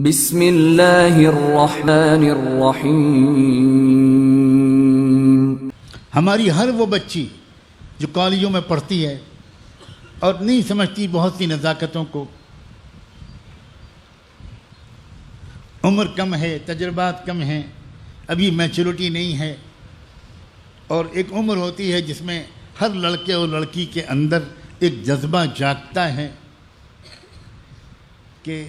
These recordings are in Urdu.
بسم اللہ الرحمن الرحیم۔ ہماری ہر وہ بچی جو کالجوں میں پڑھتی ہے اور نہیں سمجھتی بہت سی نزاکتوں کو، عمر کم ہے، تجربات کم ہیں، ابھی میچورٹی نہیں ہے، اور ایک عمر ہوتی ہے جس میں ہر لڑکے اور لڑکی کے اندر ایک جذبہ جاگتا ہے کہ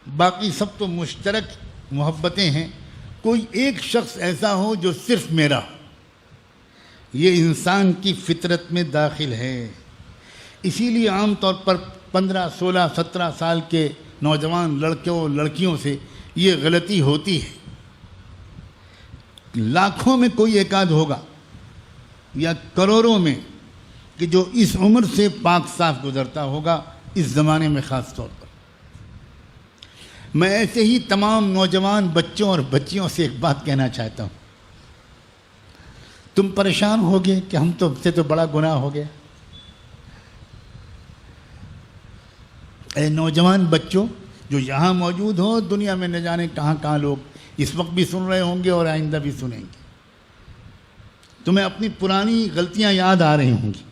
باقی سب تو مشترک محبتیں ہیں، کوئی ایک شخص ایسا ہو جو صرف میرا ہو۔ یہ انسان کی فطرت میں داخل ہے۔ اسی لیے عام طور پر 15، 16، 17 سال کے نوجوان لڑکوں اور لڑکیوں سے یہ غلطی ہوتی ہے۔ لاکھوں میں کوئی ایک آدھ ہوگا یا کروڑوں میں کہ جو اس عمر سے پاک صاف گزرتا ہوگا، اس زمانے میں خاص طور پر۔ میں ایسے ہی تمام نوجوان بچوں اور بچیوں سے ایک بات کہنا چاہتا ہوں۔ تم پریشان ہوگے کہ ہم سے تو بڑا گناہ ہو گیا۔ اے نوجوان بچوں جو یہاں موجود ہو، دنیا میں نہ جانے کہاں کہاں لوگ اس وقت بھی سن رہے ہوں گے اور آئندہ بھی سنیں گے، تمہیں اپنی پرانی غلطیاں یاد آ رہی ہوں گی۔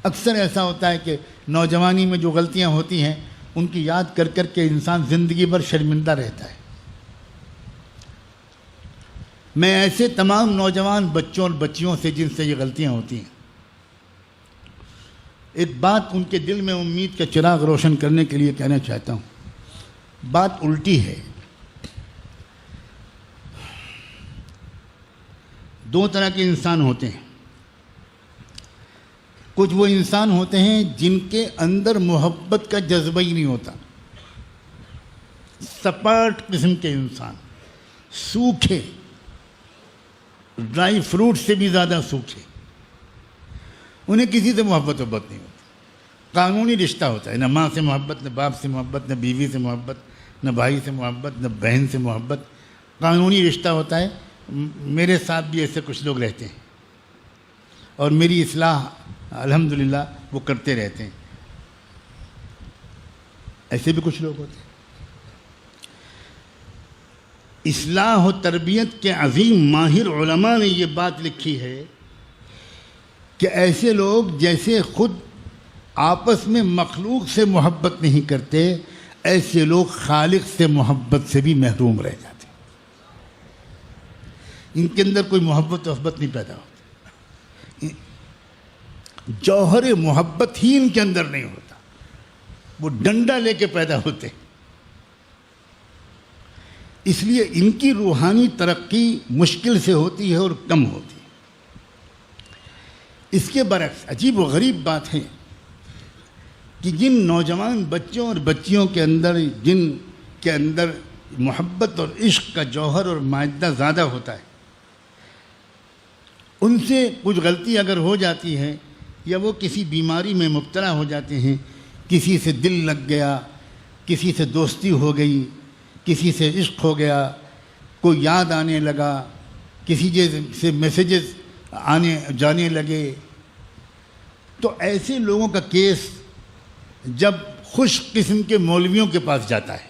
اکثر ایسا ہوتا ہے کہ نوجوانی میں جو غلطیاں ہوتی ہیں ان کی یاد کر کر کے انسان زندگی بھر شرمندہ رہتا ہے۔ میں ایسے تمام نوجوان بچوں اور بچیوں سے جن سے یہ غلطیاں ہوتی ہیں، ایک بات ان کے دل میں امید کا چراغ روشن کرنے کے لیے کہنا چاہتا ہوں۔ بات الٹی ہے۔ دو طرح کے انسان ہوتے ہیں۔ کچھ وہ انسان ہوتے ہیں جن کے اندر محبت کا جذبہ ہی نہیں ہوتا، سپاٹ قسم کے انسان، سوکھے، ڈرائی فروٹ سے بھی زیادہ سوکھے۔ انہیں کسی سے محبت نہیں ہوتی۔ قانونی رشتہ ہوتا ہے، نہ ماں سے محبت، نہ باپ سے محبت، نہ بیوی سے محبت، نہ بھائی سے محبت، نہ بہن سے محبت۔ قانونی رشتہ ہوتا ہے۔ میرے ساتھ بھی ایسے کچھ لوگ رہتے ہیں اور میری اصلاح الحمدللہ وہ کرتے رہتے ہیں۔ ایسے بھی کچھ لوگ ہوتے ہیں۔ اصلاح و تربیت کے عظیم ماہر علماء نے یہ بات لکھی ہے کہ ایسے لوگ جیسے خود آپس میں مخلوق سے محبت نہیں کرتے، ایسے لوگ خالق سے محبت سے بھی محروم رہ جاتے ہیں۔ ان کے اندر کوئی محبت نہیں پیدا ہوتی۔ جوہر محبت ہی ان کے اندر نہیں ہوتا، وہ ڈنڈا لے کے پیدا ہوتے ہیں۔ اس لیے ان کی روحانی ترقی مشکل سے ہوتی ہے اور کم ہوتی ہے۔ اس کے برعکس عجیب و غریب بات ہے کہ جن نوجوان بچوں اور بچیوں کے اندر جن کے اندر محبت اور عشق کا جوہر اور مادہ زیادہ ہوتا ہے، ان سے کچھ غلطی اگر ہو جاتی ہے یا وہ کسی بیماری میں مبتلا ہو جاتے ہیں، کسی سے دل لگ گیا، کسی سے دوستی ہو گئی، کسی سے عشق ہو گیا، کوئی یاد آنے لگا، کسی سے میسیجز آنے جانے لگے، تو ایسے لوگوں کا کیس جب خوش قسم کے مولویوں کے پاس جاتا ہے،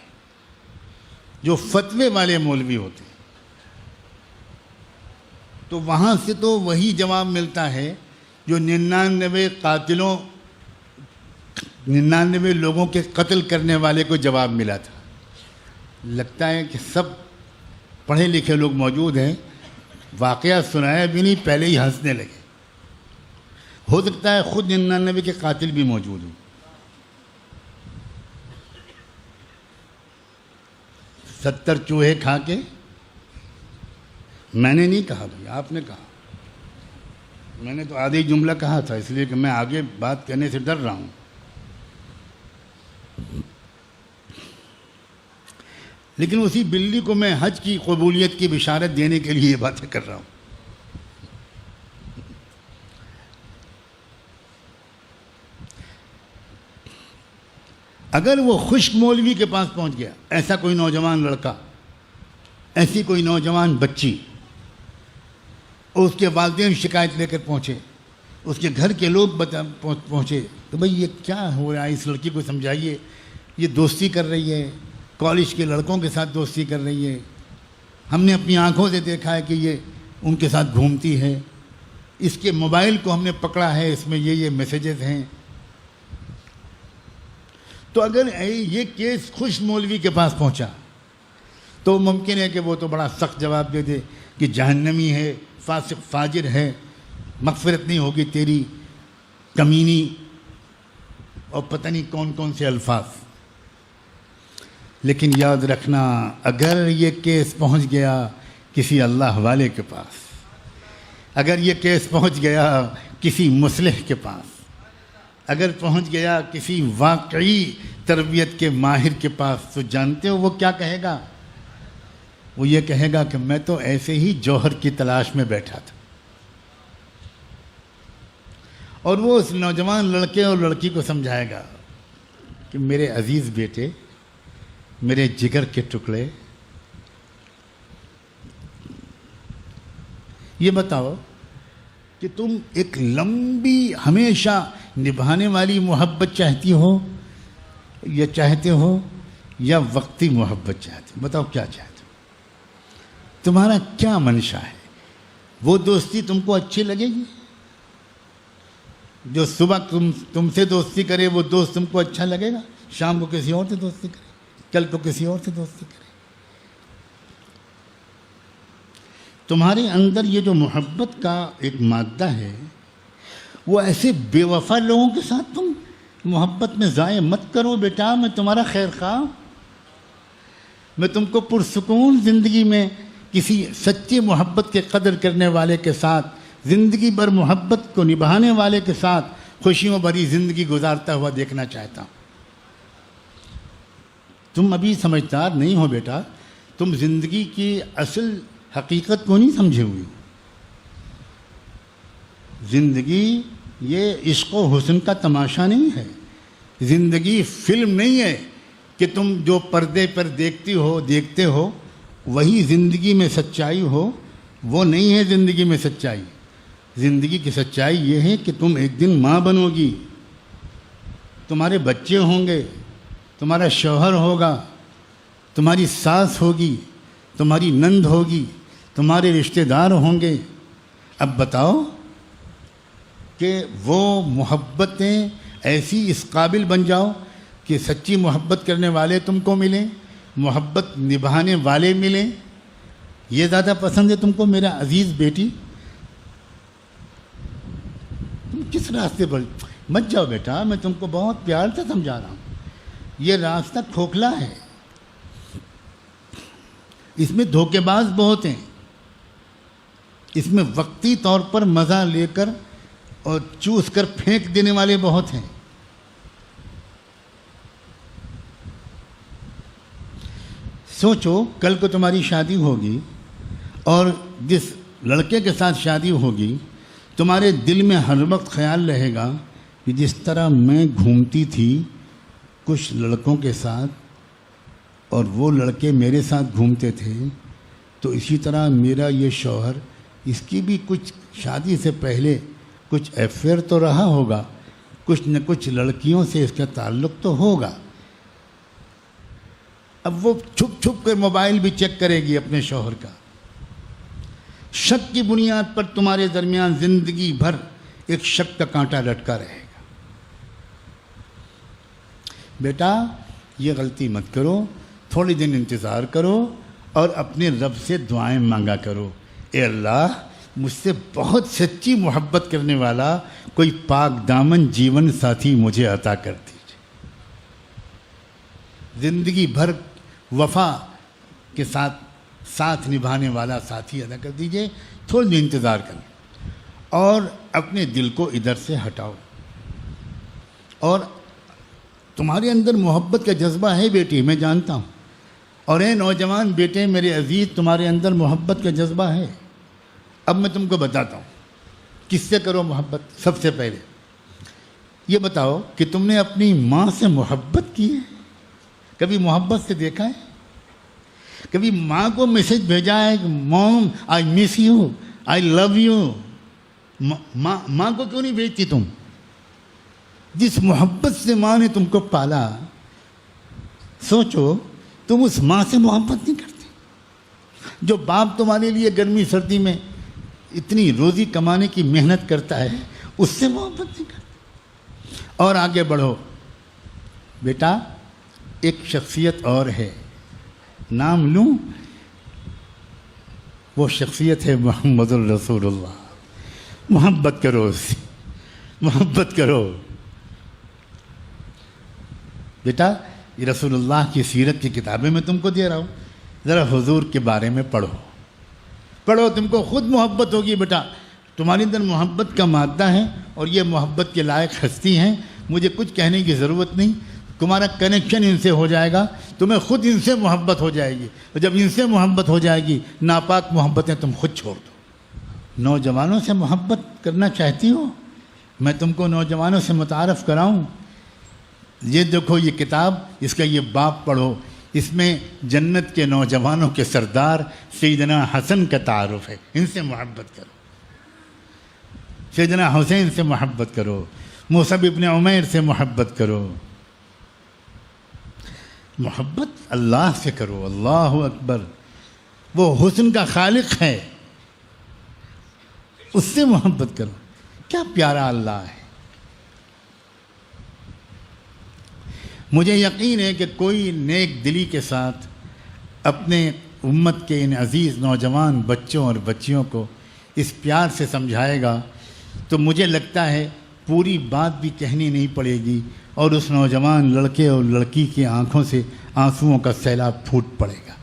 جو فتوے والے مولوی ہوتے ہیں، تو وہاں سے تو وہی جواب ملتا ہے جو 99 لوگوں کے قتل کرنے والے کو جواب ملا تھا۔ لگتا ہے کہ سب پڑھے لکھے لوگ موجود ہیں، واقعہ سنایا بھی نہیں، پہلے ہی ہنسنے لگے۔ ہو سکتا ہے خود 99 کے قاتل بھی موجود ہوں۔ 70 چوہے کھا کے، میں نے نہیں کہا بھائی، آپ نے کہا۔ میں نے تو آدھی جملہ کہا تھا، اس لیے کہ میں آگے بات کرنے سے ڈر رہا ہوں۔ لیکن اسی بلی کو میں حج کی قبولیت کی بشارت دینے کے لیے یہ باتیں کر رہا ہوں۔ اگر وہ خشک مولوی کے پاس پہنچ گیا، ایسا کوئی نوجوان لڑکا، ایسی کوئی نوجوان بچی، اور اس کے والدین شکایت لے کر پہنچے، اس کے گھر کے لوگ پہنچے، تو بھئی یہ کیا ہو رہا ہے، اس لڑکی کو سمجھائیے، یہ دوستی کر رہی ہے، کالج کے لڑکوں کے ساتھ دوستی کر رہی ہے، ہم نے اپنی آنکھوں سے دیکھا ہے کہ یہ ان کے ساتھ گھومتی ہے، اس کے موبائل کو ہم نے پکڑا ہے، اس میں یہ میسیجز ہیں۔ تو اگر یہ کیس خوش مولوی کے پاس پہنچا تو ممکن ہے کہ وہ تو بڑا سخت جواب دے دے کہ جہنمی ہے، فاسق فاجر ہے، مغفرت نہیں ہوگی تیری، کمینی، اور پتہ نہیں کون کون سے الفاظ۔ لیکن یاد رکھنا، اگر یہ کیس پہنچ گیا کسی اللہ والے کے پاس، اگر یہ کیس پہنچ گیا کسی مصلح کے پاس، اگر پہنچ گیا کسی واقعی تربیت کے ماہر کے پاس، تو جانتے ہو وہ کیا کہے گا؟ وہ یہ کہے گا کہ میں تو ایسے ہی جوہر کی تلاش میں بیٹھا تھا۔ اور وہ اس نوجوان لڑکے اور لڑکی کو سمجھائے گا کہ میرے عزیز بیٹے، میرے جگر کے ٹکڑے، یہ بتاؤ کہ تم ایک لمبی ہمیشہ نبھانے والی محبت چاہتی ہو یا چاہتے ہو، یا وقتی محبت چاہتے ہو؟ بتاؤ کیا چاہتے ہو؟ تمہارا کیا منشا ہے؟ وہ دوستی تم کو اچھی لگے گی؟ جو صبح تم سے دوستی کرے وہ دوست تم کو اچھا لگے گا؟ شام کو کسی اور سے دوستی کرے، کل کو کسی اور سے دوستی کرے۔ تمہارے اندر یہ جو محبت کا ایک مادہ ہے، وہ ایسے بے وفا لوگوں کے ساتھ تم محبت میں ضائع مت کرو بیٹا۔ میں تمہارا خیر خواہ، میں تم کو پرسکون زندگی میں کسی سچی محبت کے قدر کرنے والے کے ساتھ، زندگی بھر محبت کو نبھانے والے کے ساتھ خوشیوں بھری زندگی گزارتا ہوا دیکھنا چاہتا ہوں۔ تم ابھی سمجھدار نہیں ہو بیٹا، تم زندگی کی اصل حقیقت کو نہیں سمجھے ہوئے۔ زندگی یہ عشق و حسن کا تماشا نہیں ہے، زندگی فلم نہیں ہے کہ تم جو پردے پر دیکھتے ہو وہی زندگی میں سچائی ہو، وہ نہیں ہے زندگی میں سچائی۔ زندگی کی سچائی یہ ہے کہ تم ایک دن ماں بنو گی، تمہارے بچے ہوں گے، تمہارا شوہر ہوگا، تمہاری ساس ہوگی، تمہاری نند ہوگی، تمہارے رشتہ دار ہوں گے۔ اب بتاؤ کہ وہ محبتیں ایسی اس قابل بن جاؤ کہ سچی محبت کرنے والے تم کو ملیں، محبت نبھانے والے ملیں، یہ زیادہ پسند ہے تم کو میرا عزیز بیٹی؟ تم کس راستے پر مت جاؤ بیٹا، میں تم کو بہت پیار سے سمجھا رہا ہوں۔ یہ راستہ کھوکھلا ہے، اس میں دھوکے باز بہت ہیں، اس میں وقتی طور پر مزہ لے کر اور چوس کر پھینک دینے والے بہت ہیں۔ سوچو کل کو تمہاری شادی ہوگی اور جس لڑکے کے ساتھ شادی ہوگی، تمہارے دل میں ہر وقت خیال رہے گا کہ جس طرح میں گھومتی تھی کچھ لڑکوں کے ساتھ اور وہ لڑکے میرے ساتھ گھومتے تھے، تو اسی طرح میرا یہ شوہر، اس کی بھی کچھ شادی سے پہلے کچھ افیئر تو رہا ہوگا، کچھ نہ کچھ لڑکیوں سے اس کا تعلق تو ہوگا۔ اب وہ چھپ چھپ کر موبائل بھی چیک کرے گی اپنے شوہر کا۔ شک کی بنیاد پر تمہارے درمیان زندگی بھر ایک شک کا کانٹا لٹکا رہے گا۔ بیٹا یہ غلطی مت کرو، تھوڑی دن انتظار کرو اور اپنے رب سے دعائیں مانگا کرو، اے اللہ مجھ سے بہت سچی محبت کرنے والا کوئی پاک دامن جیون ساتھی مجھے عطا کر دیجیے، زندگی بھر وفا کے ساتھ نبھانے والا ساتھی ادا کر دیجیے۔ تھوڑی دیر انتظار کریں اور اپنے دل کو ادھر سے ہٹاؤ۔ اور تمہارے اندر محبت کا جذبہ ہے بیٹی، میں جانتا ہوں، اور اے نوجوان بیٹے میرے عزیز، تمہارے اندر محبت کا جذبہ ہے۔ اب میں تم کو بتاتا ہوں کس سے کرو محبت۔ سب سے پہلے یہ بتاؤ کہ تم نے اپنی ماں سے محبت کی ہے؟ کبھی محبت سے دیکھا ہے؟ کبھی ماں کو میسج بھیجا ہے کہ موم آئی miss you, I love you? ماں کو کیوں نہیں بھیجتی تم؟ جس محبت سے ماں نے تم کو پالا، سوچو تم اس ماں سے محبت نہیں کرتے جو باپ تمہارے لیے گرمی سردی میں اتنی روزی کمانے کی محنت کرتا ہے، اس سے محبت نہیں کرتے۔ اور آگے بڑھو بیٹا، ایک شخصیت اور ہے، نام لوں، وہ شخصیت ہے محمد الرسول اللہ۔ محبت کرو اس سے، محبت کرو بیٹا۔ یہ رسول اللہ کی سیرت کی کتابیں میں تم کو دے رہا ہوں، ذرا حضور کے بارے میں پڑھو پڑھو، تم کو خود محبت ہوگی بیٹا۔ تمہارے اندر محبت کا مادہ ہے اور یہ محبت کے لائق ہستی ہیں، مجھے کچھ کہنے کی ضرورت نہیں، تمہارا کنیکشن ان سے ہو جائے گا، تمہیں خود ان سے محبت ہو جائے گی، اور جب ان سے محبت ہو جائے گی ناپاک محبتیں تم خود چھوڑ دو۔ نوجوانوں سے محبت کرنا چاہتی ہو؟ میں تم کو نوجوانوں سے متعارف کراؤں۔ یہ دیکھو یہ کتاب، اس کا یہ باب پڑھو، اس میں جنت کے نوجوانوں کے سردار سیدنا حسن کا تعارف ہے، ان سے محبت کرو، سیدنا حسین سے محبت کرو، مصعب ابن عمیر سے محبت کرو، محبت اللہ سے کرو۔ اللہ اکبر، وہ حسن کا خالق ہے، اس سے محبت کرو۔ کیا پیارا اللہ ہے۔ مجھے یقین ہے کہ کوئی نیک دلی کے ساتھ اپنے امت کے ان عزیز نوجوان بچوں اور بچیوں کو اس پیار سے سمجھائے گا تو مجھے لگتا ہے پوری بات بھی کہنی نہیں پڑے گی، اور اس نوجوان لڑکے اور لڑکی کی آنکھوں سے آنسوؤں کا سیلاب پھوٹ پڑے گا۔